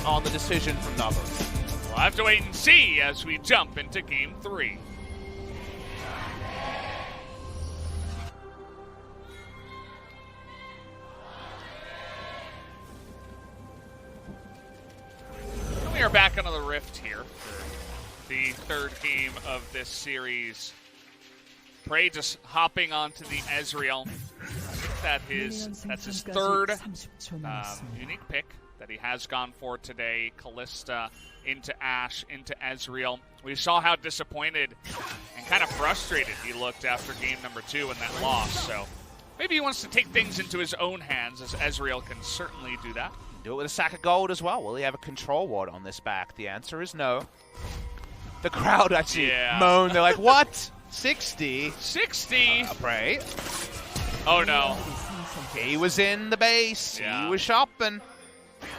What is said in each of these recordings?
on the decision from Nuguri. We'll have to wait and see as we jump into Game 3. We are back onto the Rift here for the third game of this series. Prey just hopping onto the Ezreal. I think that's his third unique pick that he has gone for today. Kalista into Ashe, into Ezreal. We saw how disappointed and kind of frustrated he looked after game number 2 in that loss. So maybe he wants to take things into his own hands, as Ezreal can certainly do that. Do it with a sack of gold as well. Will he have a control ward on this back? The answer is no. The crowd actually moan. They're like, what? 60? 60? Prey. Oh, no. He was in the base. Yeah. He was shopping.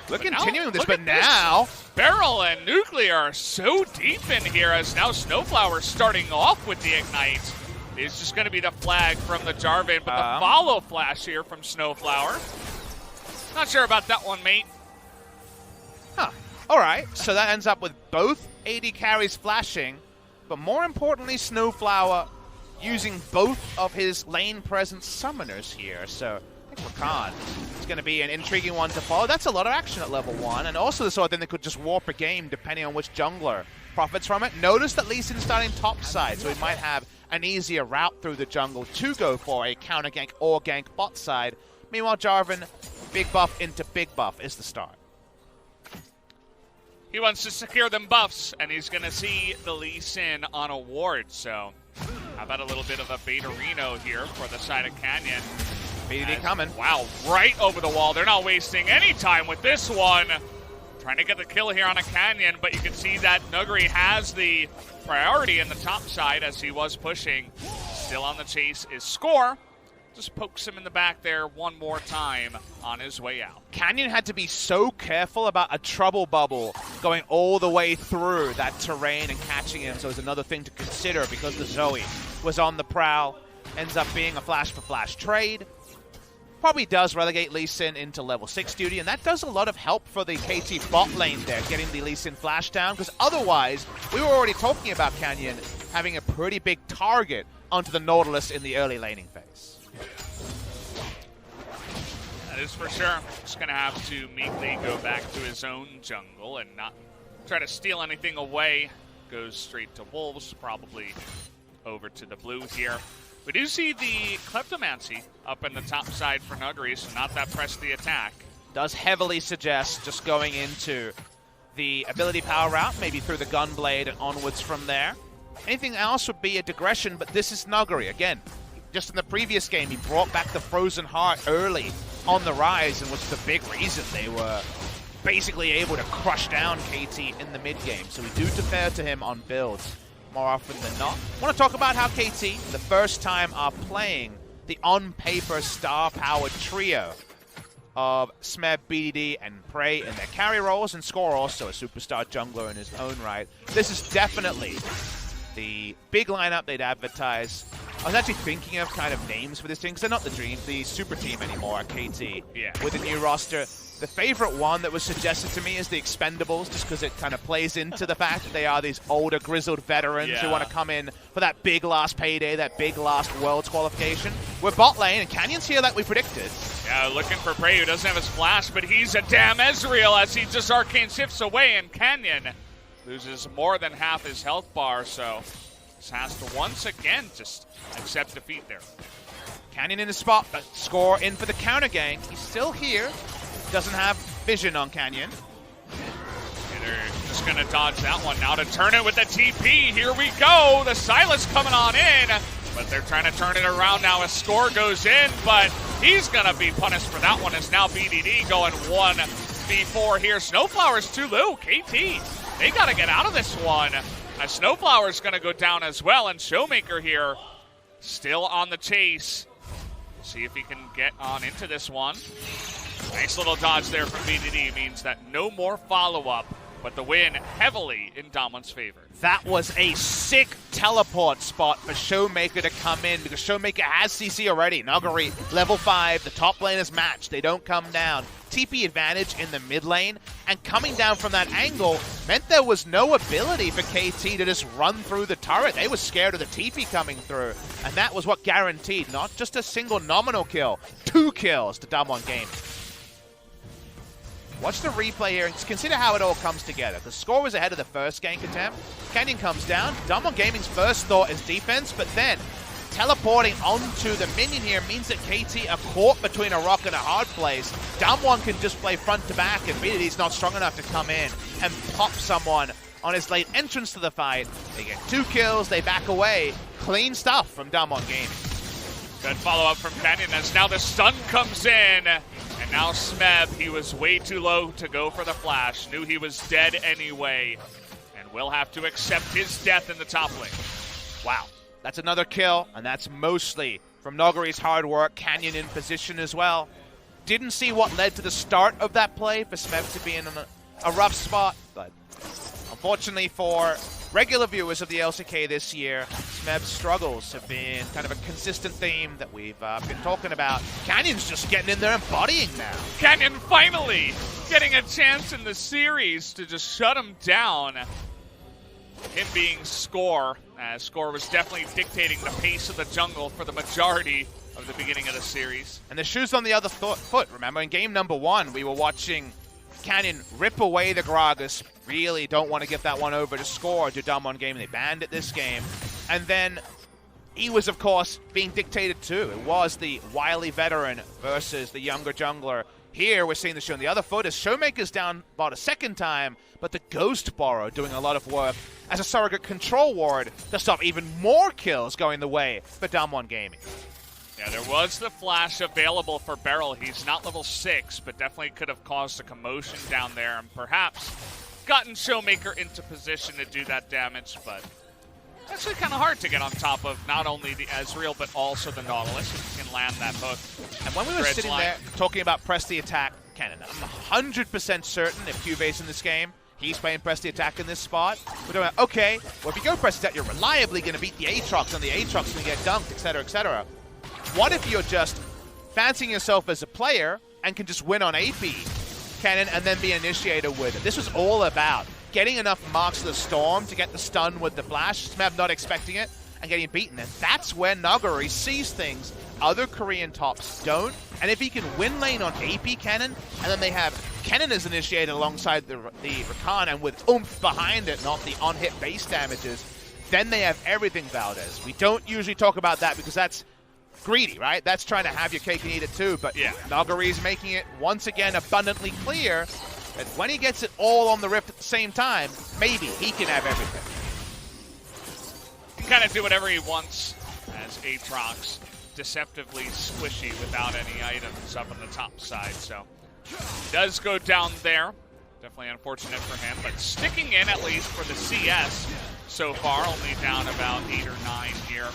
We're continuing this, but now BeryL and Nuguri are so deep in here, as now SnowFlower starting off with the Ignite. It's just going to be the flag from the Jarvan, but the follow flash here from SnowFlower. Not sure about that one, mate. Huh. All right, so that ends up with both AD carries flashing, but more importantly, SnowFlower using both of his lane presence summoners here. So I think Rakan is going to be an intriguing one to follow. That's a lot of action at level 1, and also the sort of thing that could just warp a game depending on which jungler profits from it. Notice that Lee Sin's starting top side, so he might have an easier route through the jungle to go for a counter gank or gank bot side. Meanwhile, Jarvan, big buff into big buff is the start. He wants to secure them buffs, and he's going to see the Lee Sin on a ward. So how about a little bit of a Beta-Reno here for the side of Canyon. BDD coming. Wow, right over the wall. They're not wasting any time with this one. Trying to get the kill here on a Canyon, but you can see that Nuguri has the priority in the top side as he was pushing. Still on the chase is Score. Just pokes him in the back there one more time on his way out. Canyon had to be so careful about a trouble bubble going all the way through that terrain and catching him, so it's another thing to consider because the Zoe was on the prowl. Ends up being a flash-for-flash trade. Probably does relegate Lee Sin into level 6 duty, and that does a lot of help for the KT bot lane there, getting the Lee Sin flash down, because otherwise, we were already talking about Canyon having a pretty big target onto the Nautilus in the early laning phase. That is for sure. Just going to have to meekly go back to his own jungle and not try to steal anything away. Goes straight to Wolves, probably over to the blue here. We do see the Kleptomancy up in the top side for Nuguri, so not that press the attack. Does heavily suggest just going into the ability power route, maybe through the Gunblade and onwards from there. Anything else would be a digression, but this is Nuguri. Again, just in the previous game, he brought back the Frozen Heart early on the rise, and was the big reason they were basically able to crush down KT in the mid-game. So we do defer to him on builds more often than not. I want to talk about how KT, the first time, are playing the on-paper star-powered trio of Smeb, BDD, and Prey in their carry roles, and Score also a superstar jungler in his own right. This is definitely the big lineup they'd advertise. I was actually thinking of kind of names for this team, because they're not the super team anymore at KT. Yeah. With the new roster. The favorite one that was suggested to me is the Expendables, just because it kind of plays into the fact that they are these older, grizzled veterans who want to come in for that big last payday, that big last Worlds qualification. We're bot lane, and Canyon's here like we predicted. Yeah, looking for Prey, who doesn't have his flash, but he's a damn Ezreal as he just arcane shifts away, and Canyon loses more than half his health bar, so just has to once again just accept defeat there. Canyon in the spot, but Score in for the counter gank. He's still here. Doesn't have vision on Canyon. They're just going to dodge that one now to turn it with the TP. Here we go. The Silas coming on in, but they're trying to turn it around now as Score goes in, but he's going to be punished for that one as now BDD going 1v4 here. SnowFlower's too low. KT, they got to get out of this one. As SnowFlower's going to go down as well, and ShowMaker here still on the chase. See if he can get on into this one. Nice little dodge there from BDD means that no more follow-up but the win heavily in DAMWON's favor. That was a sick teleport spot for ShowMaker to come in, because ShowMaker has CC already. Nuguri, level 5, the top lane is matched. They don't come down. TP advantage in the mid lane, and coming down from that angle meant there was no ability for KT to just run through the turret. They were scared of the TP coming through, and that was what guaranteed not just a single nominal kill, 2 kills to DAMWON Gaming. Watch the replay here and consider how it all comes together. The score was ahead of the first gank attempt. Canyon comes down. DAMWON Gaming's first thought is defense, but then teleporting onto the minion here means that KT are caught between a rock and a hard place. DAMWON can just play front to back, and BeryL's not strong enough to come in and pop someone on his late entrance to the fight. They get 2 kills, they back away. Clean stuff from DAMWON Gaming. Good follow-up from Canyon as now the stun comes in. And now Smeb, he was way too low to go for the flash. Knew he was dead anyway. And will have to accept his death in the top lane. Wow. That's another kill, and that's mostly from Nuguri's hard work. Canyon in position as well. Didn't see what led to the start of that play for Smeb to be in a rough spot, but unfortunately for regular viewers of the LCK this year, Smeb's struggles have been kind of a consistent theme that we've been talking about. Canyon's just getting in there and bodying now. Canyon finally getting a chance in the series to just shut him down. Him being Score, as Score was definitely dictating the pace of the jungle for the majority of the beginning of the series. And the shoe's on the other foot. Remember, in game number 1, we were watching Canyon rip away the Gragas. Really don't want to give that one over to Score to DAMWON Gaming. They banned it this game. And then he was, of course, being dictated too. It was the wily veteran versus the younger jungler. Here, we're seeing the shoe on the other foot as ShowMaker's down about a second time, but the Ghost Borrow doing a lot of work as a surrogate control ward to stop even more kills going the way for DAMWON Gaming. Yeah, there was the flash available for BeryL. He's not level 6, but definitely could have caused a commotion down there and perhaps gotten ShowMaker into position to do that damage, but actually kind of hard to get on top of not only the Ezreal, but also the Nautilus, who can land that hook. And when we were sitting there talking about press the attack cannon, I'm 100% certain if Cuba's in this game, he's playing press the attack in this spot. We're talking about, okay, well, if you go press the attack, you're reliably going to beat the Aatrox, and the Aatrox going to get dunked, etc., etc. What if you're just fancying yourself as a player and can just win on AP cannon and then be initiated with it? This was all about getting enough marks of the storm to get the stun with the flash. Smeb not expecting it and getting beaten. And that's where Nuguri sees things other Korean tops don't. And if he can win lane on AP cannon, and then they have cannon as initiated alongside the Rakan and with oomph behind it, not the on-hit base damages, then they have everything Valdez. We don't usually talk about that because that's greedy, right? That's trying to have your cake and eat it too, but yeah, Nuguri's making it once again abundantly clear that when he gets it all on the Rift at the same time, maybe he can have everything. He can kind of do whatever he wants as Aatrox, deceptively squishy without any items up on the top side, so does go down there. Definitely unfortunate for him, but sticking in at least for the CS so far, only down about 8 or 9 here.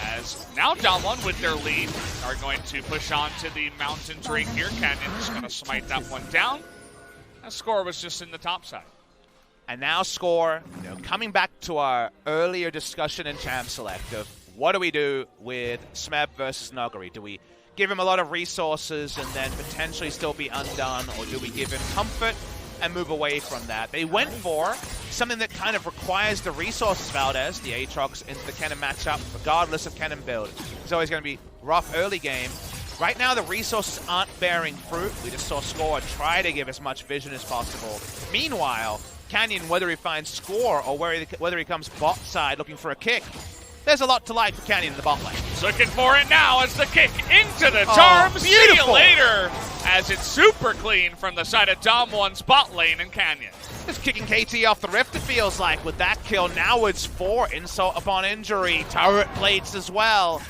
As now DAMWON with their lead are going to push on to the Mountain Drake here. Canyon's going to smite that one down. That Score was just in the top side. And now Score, coming back to our earlier discussion in Champ Select of what do we do with Smeb versus Nuguri? Do we give him a lot of resources and then potentially still be undone, or do we give him comfort and move away from that? They went for something that kind of requires the resources, Valdez, the Aatrox into the Cannon matchup, regardless of Cannon build. It's always going to be rough early game. Right now, the resources aren't bearing fruit. We just saw Score try to give as much vision as possible. Meanwhile, Canyon, whether he finds Score or whether he comes bot side looking for a kick, there's a lot to like for Canyon in the bot lane. Looking for it now as the kick into the charms. See you later, as it's super clean from the side of DAMWON's bot lane and Canyon. Just kicking KT off the Rift, it feels like, with that kill. Now it's 4, insult upon injury. Turret plates as well.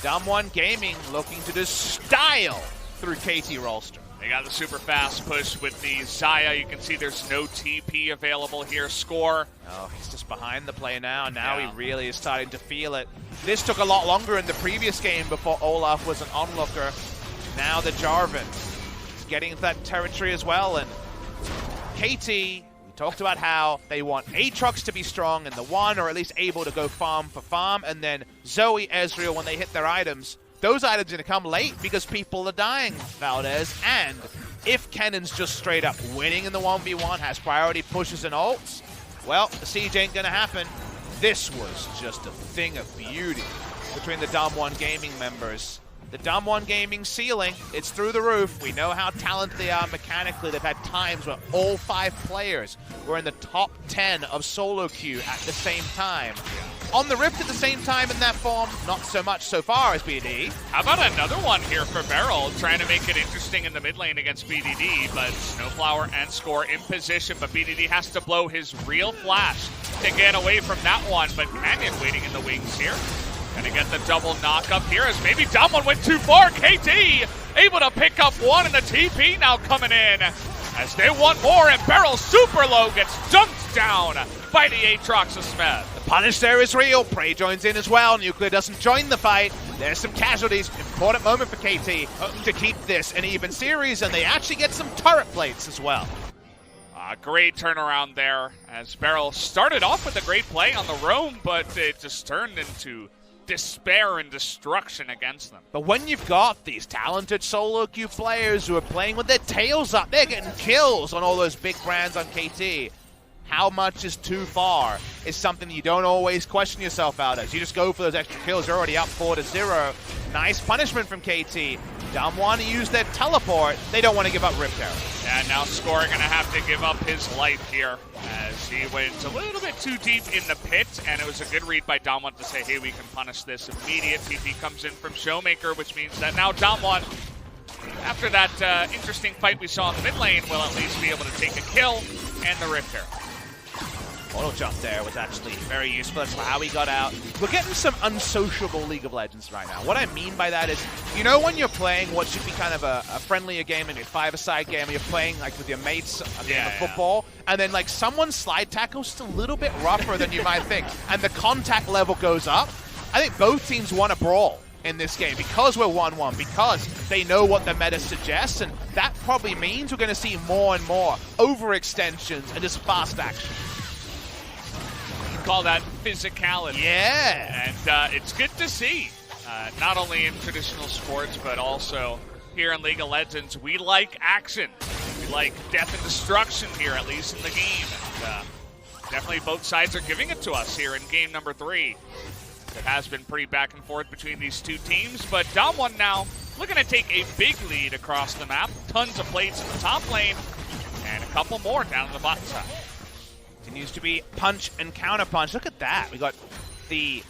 DAMWON Gaming looking to just style through KT Rolster. They got the super fast push with the Xayah. You can see there's no TP available here. Score. Oh, he's just behind the play now. Now he really is starting to feel it. This took a lot longer in the previous game before Olaf was an onlooker. Now the Jarvan is getting into that territory as well. And KT, we talked about how they want Aatrox to be strong in the 1, or at least able to go farm for farm, and then Zoe, Ezreal, when they hit their items, those items are going to come late because people are dying, Valdez. And if Kennan's just straight up winning in the 1v1, has priority pushes and ults, well, the siege ain't going to happen. This was just a thing of beauty between the DAMWON Gaming members. The DAMWON Gaming ceiling, it's through the roof. We know how talented they are mechanically. They've had times where all 5 players were in the top 10 of solo queue at the same time. On the Rift at the same time in that form, not so much so far as BD. How about another one here for BeryL, trying to make it interesting in the mid lane against BDD, but SnowFlower and Score in position, but BDD has to blow his real flash to get away from that one, but Canyon waiting in the wings here. Gonna get the double knock up here as maybe DAMWON went too far. KT able to pick up one, and the TP now coming in as they want more, and BeryL super low gets dunked down by the Aatrox of Smeb. The punish there is real. Prey joins in as well. Nuclear doesn't join the fight. There's some casualties. Important moment for KT hoping to keep this an even series, and they actually get some turret plates as well. Great turnaround there as BeryL started off with a great play on the roam, but it just turned into despair and destruction against them. But when you've got these talented solo queue players who are playing with their tails up, they're getting kills on all those big brands on KT. How much is too far is something you don't always question yourself out as. You just go for those extra kills. You're already up 4-0. Nice punishment from KT. DAMWON use their teleport. They don't want to give up Rift Arrow. And now Score going to have to give up his life here as he went a little bit too deep in the pit, and it was a good read by DAMWON to say, hey, we can punish this. Immediate TP comes in from ShowMaker, which means that now DAMWON, after that interesting fight we saw in the mid lane, will at least be able to take a kill and the Rift Arrow. Auto jump there was actually very useful. That's how he got out. We're getting some unsociable League of Legends right now. What I mean by that is, you know when you're playing what should be kind of a friendlier game, maybe a 5-a-side game, you're playing like with your mates a game of football, and then like someone's slide tackle's just a little bit rougher than you might think, and the contact level goes up. I think both teams want to brawl in this game because we're 1-1, because they know what the meta suggests, and that probably means we're going to see more and more overextensions and just fast action. Call that physicality. Yeah. And it's good to see, not only in traditional sports, but also here in League of Legends. We like action. We like death and destruction here, at least in the game. And definitely both sides are giving it to us here in game number 3. It has been pretty back and forth between these two teams, but DAMWON now looking to take a big lead across the map. Tons of plates in the top lane, and a couple more down the bottom side. Continues to be punch and counter punch. Look at that. We got the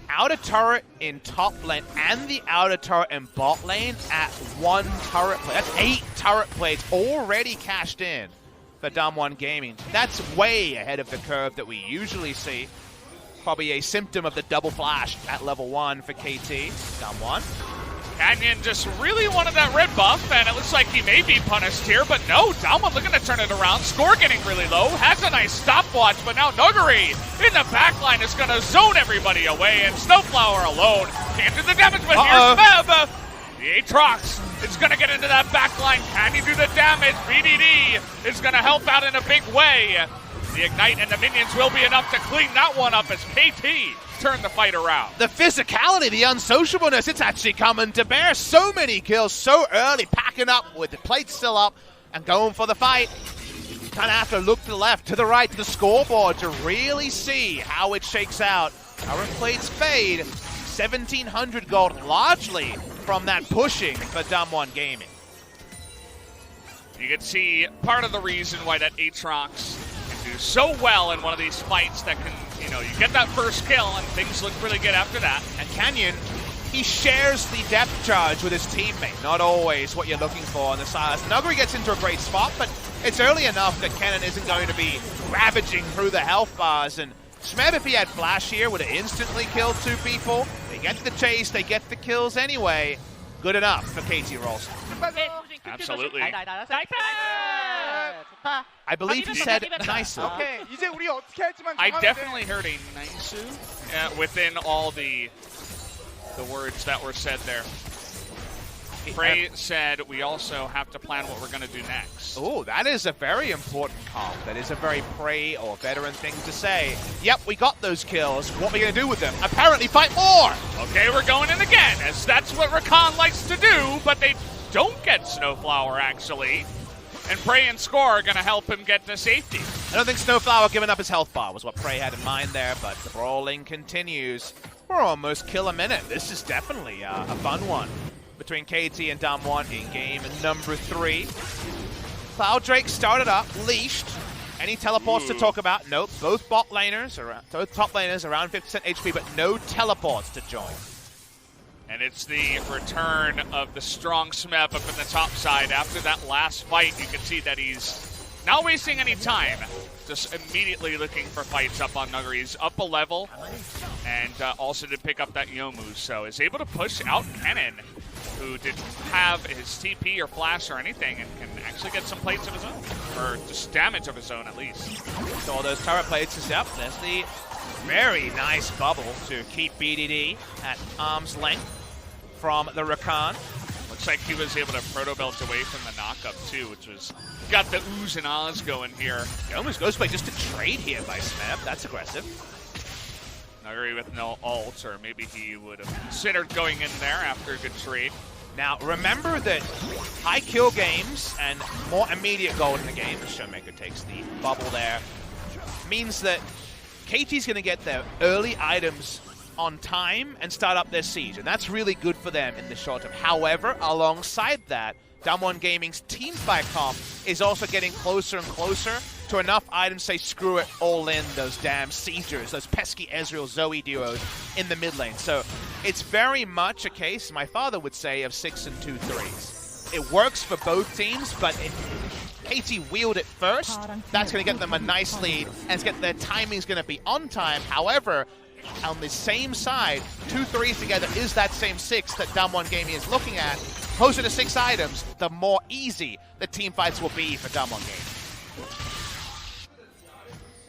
outer turret in top lane and the outer turret in bot lane at 1 turret plate. That's 8 turret plates already cashed in for DAMWON Gaming. That's way ahead of the curve that we usually see. Probably a symptom of the double flash at level 1 for KT. DAMWON. Canyon just really wanted that red buff, and it looks like he may be punished here, but no, DAMWON looking to turn it around. Score getting really low, has a nice stopwatch, but now Nuguri in the backline is going to zone everybody away, and SnowFlower alone can't do the damage, but here's Smeb. The Aatrox is going to get into that backline. Can he do the damage? BDD is going to help out in a big way. The Ignite and the minions will be enough to clean that one up as KT turn the fight around. The physicality, the unsociableness, it's actually coming to bear. So many kills so early, packing up with the plate still up and going for the fight. Kind of have to look to the left, to the right, to the scoreboard to really see how it shakes out. Current plates fade. 1,700 gold, largely from that pushing for DAMWON Gaming. You can see part of the reason why that Aatrox can do so well in one of these fights that can, you know, you get that first kill and things look really good after that. And Canyon, he shares the depth charge with his teammate. Not always what you're looking for on the side. Nuguri gets into a great spot, but it's early enough that Cannon isn't going to be ravaging through the health bars. And Smeb, if he had flash here, would have instantly killed 2 people. They get the chase, they get the kills anyway. Good enough for KT Rolster. Absolutely. I believe he said nice. I definitely heard a nice within all the words that were said there. Prey said we also have to plan what we're going to do next. Oh, that is a very important comp. That is a very Prey or veteran thing to say. Yep, we got those kills. What are we going to do with them? Apparently fight more! Okay, we're going in again, as that's what Rakan likes to do, but they don't get SnowFlower, actually. And Prey and Score are going to help him get to safety. I don't think SnowFlower giving up his health bar was what Prey had in mind there, but the brawling continues. We're almost kill a minute. This is definitely a fun one between KT and DAMWON in game number 3. Cloud Drake started up, leashed. Any teleports to talk about? Nope. Both top laners around 50% HP, but no teleports to join. And it's the return of the strong Smeb up in the top side. After that last fight, you can see that he's not wasting any time. Just immediately looking for fights up on Nuguri. He's up a level, and also did pick up that Yomu. So is able to push out Kennen, who didn't have his TP or flash or anything, and can actually get some plates of his own. Or just damage of his own, at least. So all those turret plates is up. There's the very nice bubble to keep BDD at arm's length from the Rakan. Looks like he was able to proto-belt away from the knockup too, which was got the oohs and ahs going here. He almost goes for just a trade here by Smeb. That's aggressive. Nuguri with no ult, or maybe he would have considered going in there after a good trade. Now, remember that high kill games and more immediate gold in the game, as ShowMaker takes the bubble there, means that KT's going to get their early items on time and start up their siege, and that's really good for them in the short term. However, alongside that, DAMWON Gaming's teamfight comp is also getting closer and closer to enough items to say, screw it, all in those damn siegers, those pesky Ezreal Zoe duos in the mid lane. So it's very much a case, my father would say, of 6 and 2 3s. It works for both teams, but if KT wield it first, that's going to get them a nice lead, and their timing's going to be on time. However, on the same side, 2 3s together is that same 6 that DAMWON Gaming is looking at. Closer to 6 items, the more easy the team fights will be for DAMWON Gaming.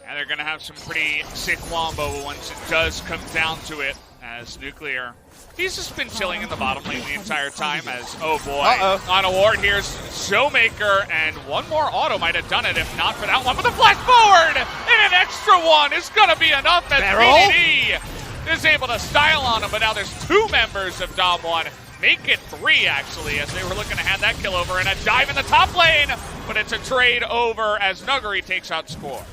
And they're going to have some pretty sick wombo once it does come down to it, as Nuclear, he's just been chilling in the bottom lane the entire time as, oh boy, on a ward here's ShowMaker, and one more auto might have done it if not for that one, but the flash forward and an extra one is going to be enough as BDD is able to style on him, but now there's 2 members of DAMWON. Make it 3, actually, as they were looking to hand that kill over, and a dive in the top lane, but it's a trade over as Nuguri takes out Score.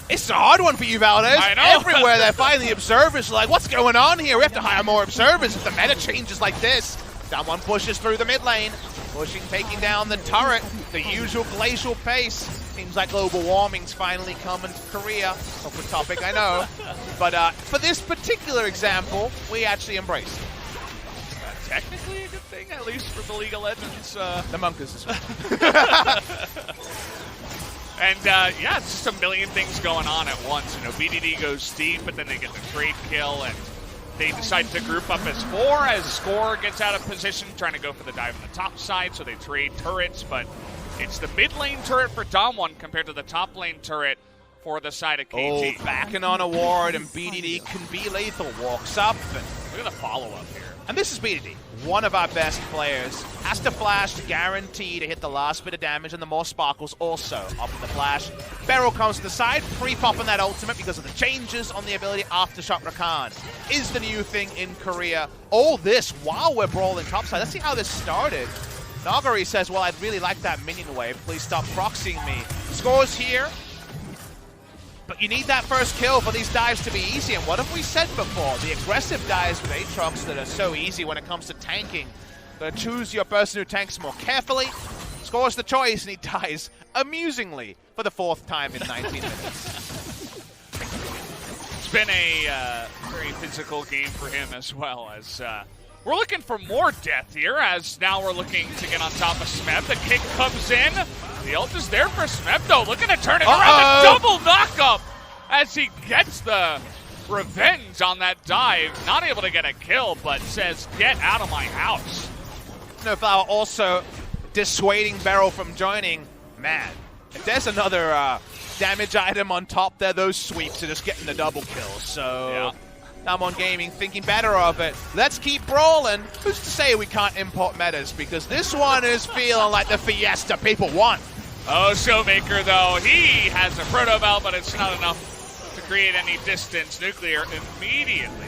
It's a hard one for you, Valdez. I know. Everywhere they're finding the observers, like, what's going on here? We have to hire more observers if the meta changes like this. DAMWON pushes through the mid lane, taking down the turret, the usual glacial pace. Seems like global warming's finally coming to Korea. Off the topic, I know. But for this particular example, we actually embrace it. Technically a good thing, at least for the League of Legends. The Monkas as well. And yeah, it's just a million things going on at once. You know, BDD goes deep, but then they get the trade kill, and they decide to group up as 4 as Score gets out of position, trying to go for the dive on the top side, so they trade turrets, but it's the mid lane turret for DAMWON compared to the top lane turret for the side of KT. Oh, backing on a ward, and BDD can be lethal. Walks up, and look at the follow-up here. And this is BDD, one of our best players. Has to flash, guarantee to hit the last bit of damage, and the more sparkles also up in the flash. BeryL comes to the side, pre-popping that ultimate because of the changes on the ability Aftershock Rakan. Is the new thing in Korea. All this while we're brawling topside. Let's see how this started. Nuguri says, well, I'd really like that minion wave. Please stop proxying me. Scores here. But you need that first kill for these dives to be easy. And what have we said before? The aggressive dives with Aatrox that are so easy when it comes to tanking. Gotta choose your person who tanks more carefully. Scores the choice, and he dies amusingly for the 4th time in 19 minutes. It's been a very physical game for him as well, as we're looking for more death here, as now we're looking to get on top of Smeb. The kick comes in. The ult is there for Smeb, though, looking to turn it around. A double knockup as he gets the revenge on that dive. Not able to get a kill, but says, get out of my house. SnowFlower also dissuading BeryL from joining. Man, if there's another damage item on top there, those sweeps are just getting the double kill. So DAMWON Gaming thinking better of it. Let's keep brawling. Who's to say we can't import metas? Because this one is feeling like the fiesta people want. Oh, ShowMaker, though, he has a Proto Bell, but it's not enough to create any distance. Nuclear immediately.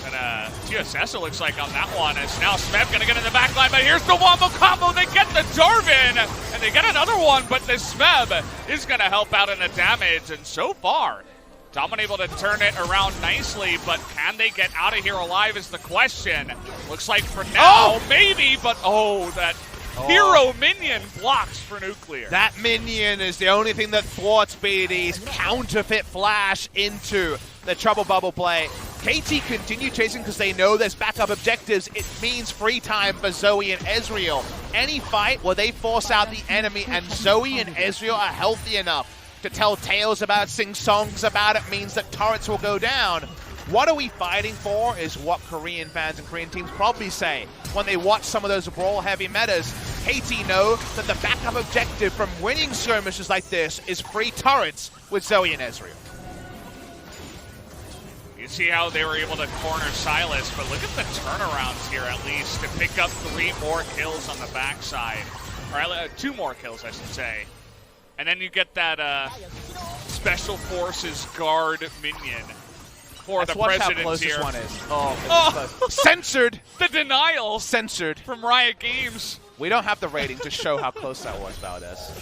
And TSS, it looks like, on that one, as now Smeb going to get in the back line, but here's the wombo combo. They get the Jarvan, and they get another one, but the Smeb is going to help out in the damage, and so far, DAMWON able to turn it around nicely, but can they get out of here alive is the question. Looks like for now, maybe, but that hero minion blocks for Nuclear. That minion is the only thing that thwarts BD's counterfeit flash into the trouble bubble play. KT continue chasing because they know there's backup objectives. It means free time for Zoe and Ezreal. Any fight where they force out the enemy and Zoe and Ezreal are healthy enough to tell tales about it, sing songs about it, means that turrets will go down. What are we fighting for is what Korean fans and Korean teams probably say when they watch some of those brawl-heavy metas. KT know that the backup objective from winning skirmishes like this is free turrets with Zoe and Ezreal. You see how they were able to corner Silas, but look at the turnarounds here at least to pick up 3 more kills on the backside. Or 2 more kills, I should say. And then you get that Special Forces guard minion for the president close here. This one is. Oh, censored. The denial. Censored. From Riot Games. We don't have the rating to show how close that was, Valdez.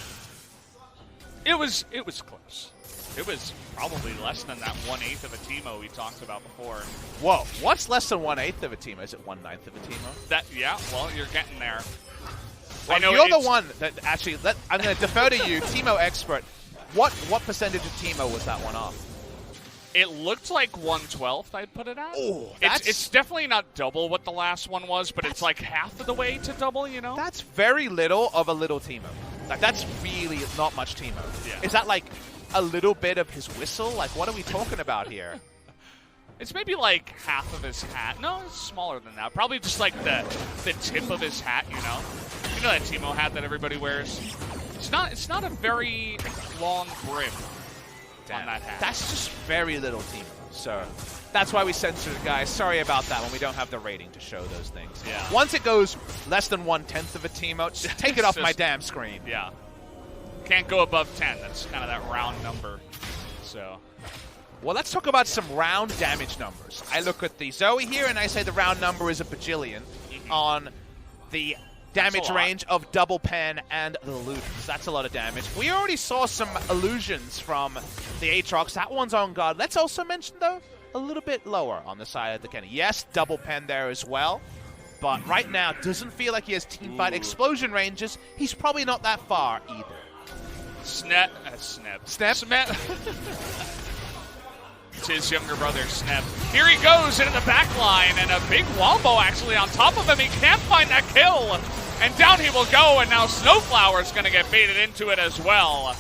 It was close. It was probably less than that 1/8 of a Teemo we talked about before. Whoa, what's less than 1/8 of a Teemo? Is it 1/9 of a Teemo? Yeah, well, you're getting there. Well, I know you're the one that actually, I'm going to defer to you, Teemo expert. What percentage of Teemo was that one off? It looked like 1/12th I'd put it at. Oh, it's definitely not double what the last one was, but it's like half of the way to double, you know? That's very little of a little Teemo. Like, that's really not much Teemo. Yeah. Is that like a little bit of his whistle? Like, what are we talking about here? It's maybe like half of his hat. No, it's smaller than that. Probably just like the tip of his hat, you know? You know that Teemo hat that everybody wears? It's not a very long brim on that hat. That's just very little Teemo. So that's why we censored it, guys. Sorry about that when we don't have the rating to show those things. Yeah. Once it goes less than 1/10 of a Teemo, just take it off my damn screen. Yeah. Can't go above 10. That's kind of that round number. So. Well, let's talk about some round damage numbers. I look at the Zoe here, and I say the round number is a bajillion on the damage range of Double Pen and the Illusions. That's a lot of damage. We already saw some illusions from the Aatrox. That one's on guard. Let's also mention, though, a little bit lower on the side of the Kenny. Yes, Double Pen there as well. But right now, doesn't feel like he has teamfight explosion ranges. He's probably not that far either. Sneb. It's his younger brother, Smeb. Here he goes into the back line, and a big wombo actually on top of him. He can't find that kill, and down he will go, and now SnowFlower is going to get baited into it as well.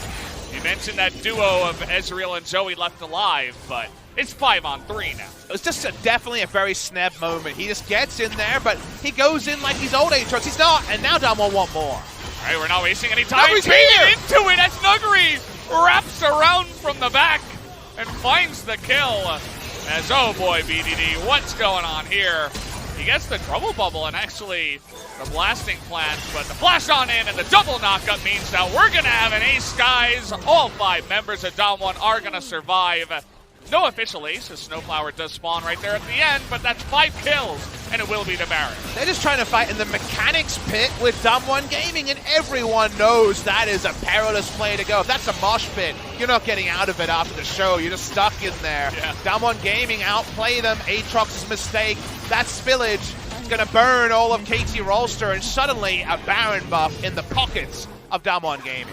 You mentioned that duo of Ezreal and Zoe left alive, but it's 5-on-3 now. It was just definitely a very Smeb moment. He just gets in there, but he goes in like he's old Aatrox. He's not, and now DAMWON want more. All right, we're not wasting any time. Nuguri's here! Into it as Nuguri wraps around from the back and finds the kill. As, oh boy, BDD, what's going on here? He gets the trouble bubble and actually the blasting plant, but the flash on in and the double knockup means that we're going to have an ace, guys. All 5 members of DAMWON are going to survive. No official ace, as SnowFlower does spawn right there at the end, but that's 5 kills, and it will be the Baron. They're just trying to fight in the mechanics pit with DAMWON Gaming, and everyone knows that is a perilous play to go. If that's a mosh pit, you're not getting out of it after the show. You're just stuck in there. Yeah. DAMWON Gaming outplay them. Aatrox's mistake. That spillage is going to burn all of KT Rolster, and suddenly a Baron buff in the pockets of DAMWON Gaming.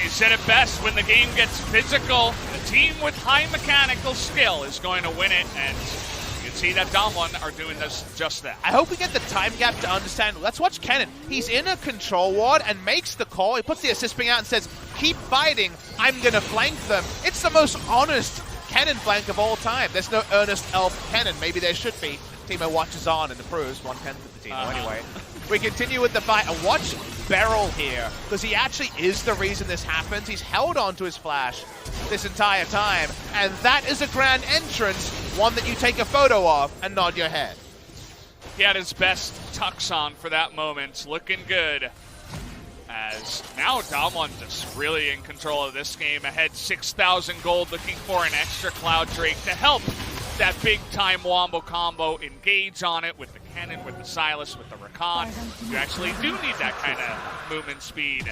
He said it best, when the game gets physical, the team with high mechanical skill is going to win it, and you can see that DAMWON are doing just that. I hope we get the time gap to understand. Let's watch Kennen. He's in a control ward and makes the call. He puts the assist ping out and says, keep fighting, I'm going to flank them. It's the most honest Kennen flank of all time. There's no Earnest Elf Kennen. Maybe there should be. Teemo watches on and approves 1/10 of the Teemo anyway. We continue with the fight, and watch BeryL here, because he actually is the reason this happens. He's held on to his flash this entire time, and that is a grand entrance one that you take a photo of and nod your head. He had his best tux on for that moment, looking good. As now DAMWON just really in control of this game, ahead 6,000 gold, looking for an extra Cloud Drake to help that big-time Wombo combo engage on it with the Cannon, with the Sylas, with the Rakan. You actually do need that kind of movement speed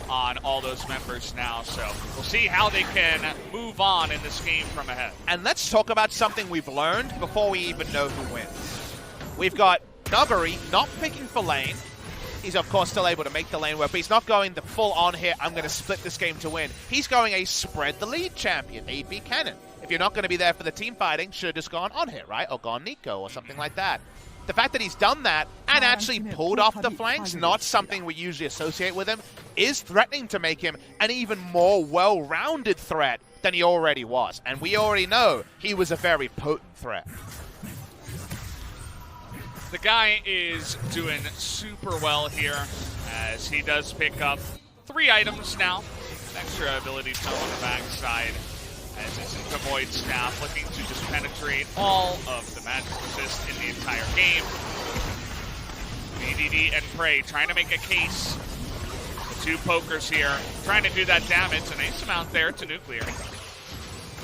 on all those members now, so we'll see how they can move on in this game from ahead. And let's talk about something we've learned before we even know who wins. We've got Nuguri not picking for lane. He's, of course, still able to make the lane work, but he's not going the full-on here, I'm going to split this game to win. He's going a spread-the-lead champion, AP Cannon. If you're not going to be there for the team fighting, should have just gone on here, right? Or gone Nico or something like that. The fact that he's done that and actually pulled off the flanks, not something we usually associate with him, is threatening to make him an even more well-rounded threat than he already was. And we already know he was a very potent threat. The guy is doing super well here as he does pick up 3 items now. An extra ability to on the backside as it's into Void Staff, looking to just penetrate all of the magic resist in the entire game. BDD and Prey trying to make a case. The 2 pokers here, trying to do that damage. A nice amount there to Nuclear.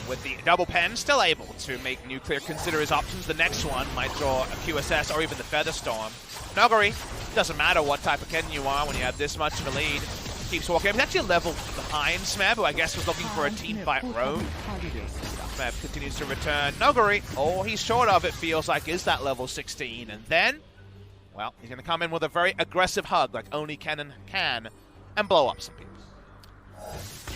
With the double pen, still able to make Nuclear consider his options. The next one might draw a QSS or even the Featherstorm. Nuguri, doesn't matter what type of Ken you are when you have this much of a lead. Keeps walking. He's actually a level behind Smeb, who I guess was looking for a team fight roam. Smeb continues to return. Nuguri, all he's short of, it feels like, is that level 16. And then, well, he's going to come in with a very aggressive hug, like only Cannon can, and blow up some people.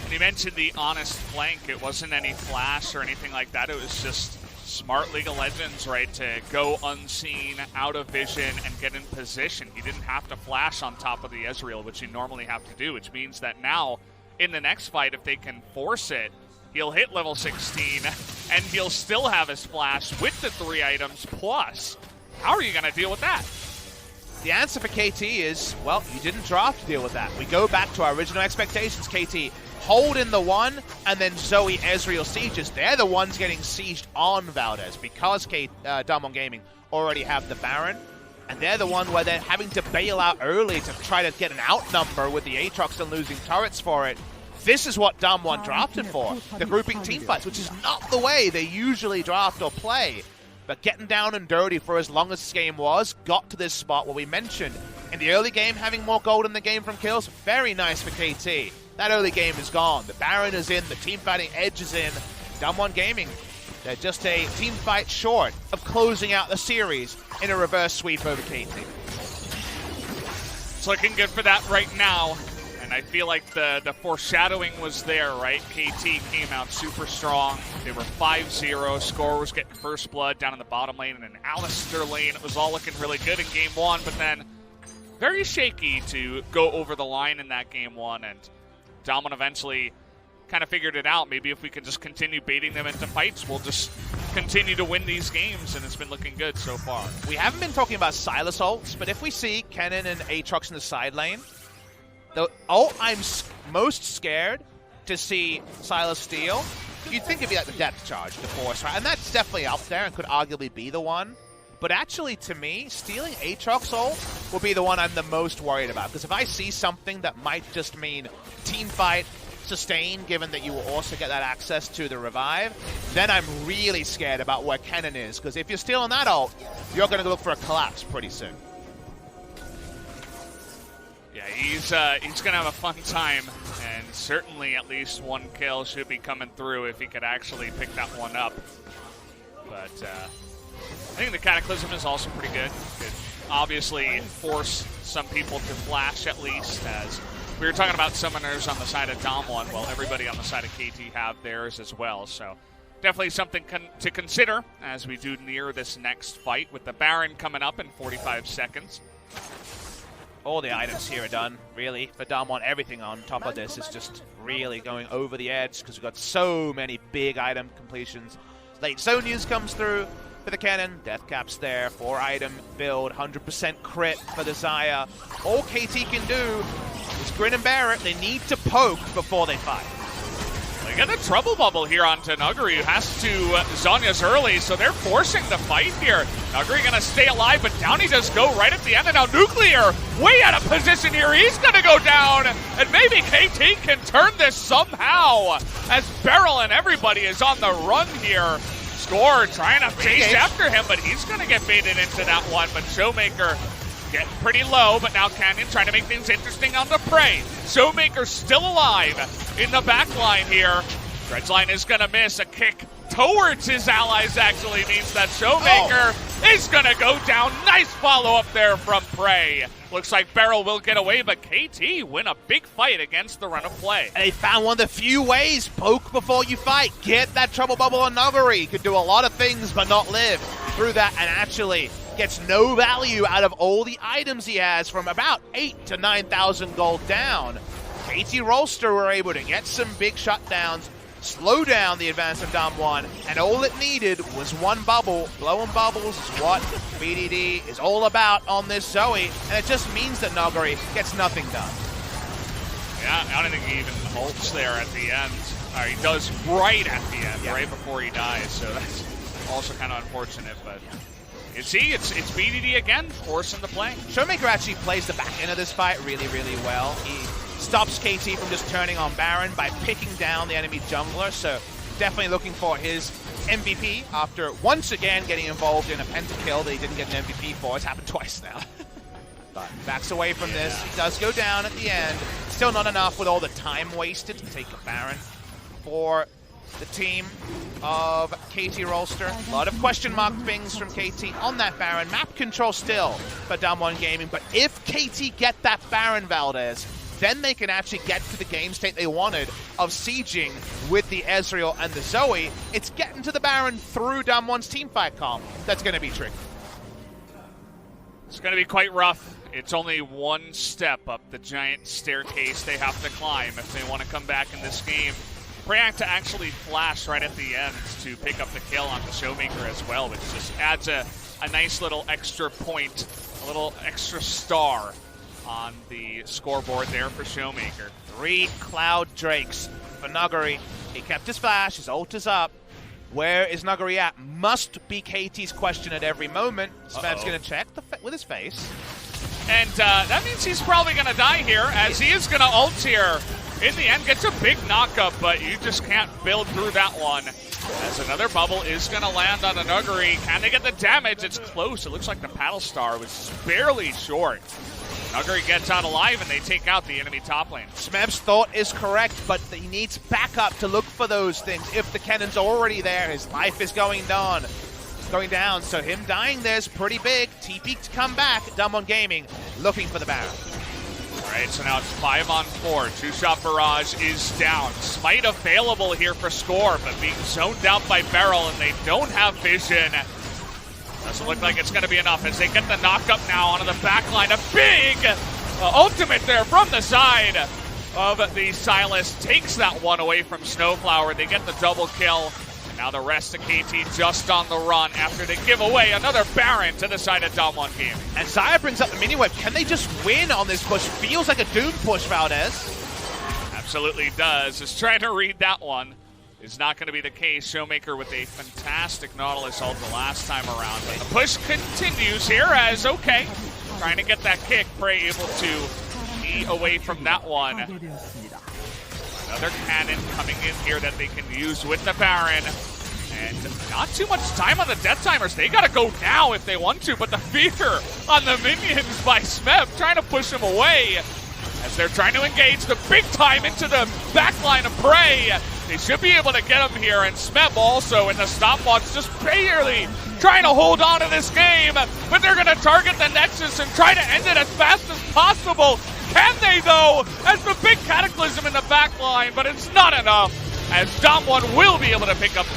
And you mentioned the honest flank. It wasn't any flash or anything like that. It was just smart League of Legends, right, to go unseen, out of vision, and get in position. He didn't have to flash on top of the Ezreal, which you normally have to do, which means that now, in the next fight, if they can force it, he'll hit level 16, and he'll still have his flash with the 3 items plus. How are you going to deal with that? The answer for KT is, well, you didn't draft to deal with that. We go back to our original expectations, KT. Hold in the 1, and then Zoe, Ezreal sieges. They're the ones getting sieged on Valdez because DAMWON Gaming already have the Baron. And they're the one where they're having to bail out early to try to get an outnumber with the Aatrox and losing turrets for it. This is what DAMWON drafted for, the grouping team fights, which is not the way they usually draft or play. But getting down and dirty for as long as this game was, got to this spot where we mentioned in the early game having more gold in the game from kills. Very nice for KT. That early game is gone. The Baron is in, the team fighting edge is in. DAMWON Gaming, they're just a team fight short of closing out the series in a reverse sweep over KT. It's looking good for that right now. And I feel like the foreshadowing was there, right? KT came out super strong. They were 5-0. Score was getting first blood down in the bottom lane and in Alistair lane. It was all looking really good in game 1, but then very shaky to go over the line in that game 1. And DAMWON eventually kind of figured it out. Maybe if we can just continue baiting them into fights, we'll just continue to win these games, and it's been looking good so far. We haven't been talking about Sylas ults, but if we see Cannon and Aatrox in the side lane, the ult I'm most scared to see Sylas steal, you'd think it'd be like the depth charge, the force, right? And that's definitely up there and could arguably be the one. But actually, to me, stealing Aatrox ult will be the one I'm the most worried about. Because if I see something that might just mean team fight, sustain, given that you will also get that access to the revive, then I'm really scared about where Cannon is. Because if you're stealing that ult, you're going to look for a collapse pretty soon. Yeah, he's going to have a fun time, and certainly at least 1 kill should be coming through if he could actually pick that one up. But I think the Cataclysm is also pretty good. Could obviously force some people to flash at least, as we were talking about summoners on the side of DAMWON. Well, everybody on the side of KT have theirs as well, so definitely something to consider as we do near this next fight with the Baron coming up in 45 seconds. All the items here are done, really, for DAMWON. Everything on top of this is just really going over the edge because we've got so many big item completions. Late zone news comes through for the Cannon. Death cap's there, 4-item build, 100% crit for the Xayah. All KT can do is grin and bear it. They need to poke before they fight. Like get a trouble bubble here onto Nuguri, who has to Zhonya's early, so they're forcing the fight here. Nuguri gonna stay alive, but down he does go right at the end, and now Nuclear way out of position here. He's gonna go down, and maybe KT can turn this somehow, as BeryL and everybody is on the run here. Score trying to chase after him, but he's gonna get baited into that one, but ShowMaker getting pretty low, but now Canyon trying to make things interesting on the Prey. ShowMaker still alive in the back line here. Dredgeline is going to miss. A kick towards his allies actually means that ShowMaker is going to go down. Nice follow-up there from Prey. Looks like BeryL will get away, but KT win a big fight against the run of play. And they found one of the few ways. Poke before you fight. Get that trouble bubble on Nuguri. He could do a lot of things, but not live through that, and actually gets no value out of all the items he has from about 8,000 to 9,000 gold down. KT Rolster were able to get some big shutdowns, slow down the advance of DAMWON, and all it needed was one bubble. Blowing bubbles is what BDD is all about on this Zoe, and it just means that Nuguri gets nothing done. Yeah, I don't think he even ults there at the end. He does right at the end, right before he dies, so that's also kind of unfortunate, but you see, it's BDD again, forcing the play. ShowMaker actually plays the back end of this fight really, really well. He stops KT from just turning on Baron by picking down the enemy jungler, so definitely looking for his MVP after once again getting involved in a pentakill that he didn't get an MVP for. It's happened twice now. But backs away from this. He does go down at the end. Still not enough with all the time wasted to take a Baron for the team of KT Rolster. A lot of question mark things from KT on that Baron. Map control still for DAMWON Gaming, but if KT get that Baron, Valdez, then they can actually get to the game state they wanted of sieging with the Ezreal and the Zoe. It's getting to the Baron through DAMWON's teamfight comp that's going to be tricky. It's going to be quite rough. It's only one step up the giant staircase they have to climb if they want to come back in this game. Prey to actually flash right at the end to pick up the kill on the ShowMaker as well, which just adds a nice little extra point, a little extra star on the scoreboard there for ShowMaker. 3 Cloud Drakes for Nuguri. He kept his flash, his ult is up. Where is Nuguri at? Must be KT's question at every moment. Smeb's going to check with his face. And that means he's probably going to die here, as he is going to ult here. In the end, gets a big knockup, but you just can't build through that one. As another bubble is going to land on the Nuguri. Can they get the damage? It's close. It looks like the Paddle Star was barely short. Nuguri gets out alive, and they take out the enemy top lane. Smeb's thought is correct, but he needs backup to look for those things. If the cannon's already there, his life is going down, so him dying there is pretty big. TP to come back. DAMWON Gaming looking for the Baron. All right, so now it's 5-on-4. Two-shot barrage is down. Smite available here for score, but being zoned out by BeryL, and they don't have vision. Doesn't look like it's going to be enough as they get the knock-up now onto the back line. A big ultimate there from the side of the Sylas. Takes that one away from SnowFlower. They get the double kill. Now the rest of KT just on the run after they give away another Baron to the side of DAMWON Gaming. And Zaya brings up the mini-whip. Can they just win on this push? Feels like a Doom push, Valdez. Absolutely does. Just trying to read that one. Is not going to be the case. ShowMaker with a fantastic Nautilus ult the last time around. But the push continues here as, okay, trying to get that kick. Prey able to be away from that one. Another cannon coming in here that they can use with the Baron. And not too much time on the death timers. They got to go now if they want to, but the fear on the minions by Smeb trying to push him away as they're trying to engage the big time into the backline of Prey. They should be able to get him here, and Smeb also in the stopwatch just barely trying to hold on to this game, but they're going to target the Nexus and try to end it as fast as possible. Can they, though, as the big cataclysm in the backline, but it's not enough, as DAMWON will be able to pick up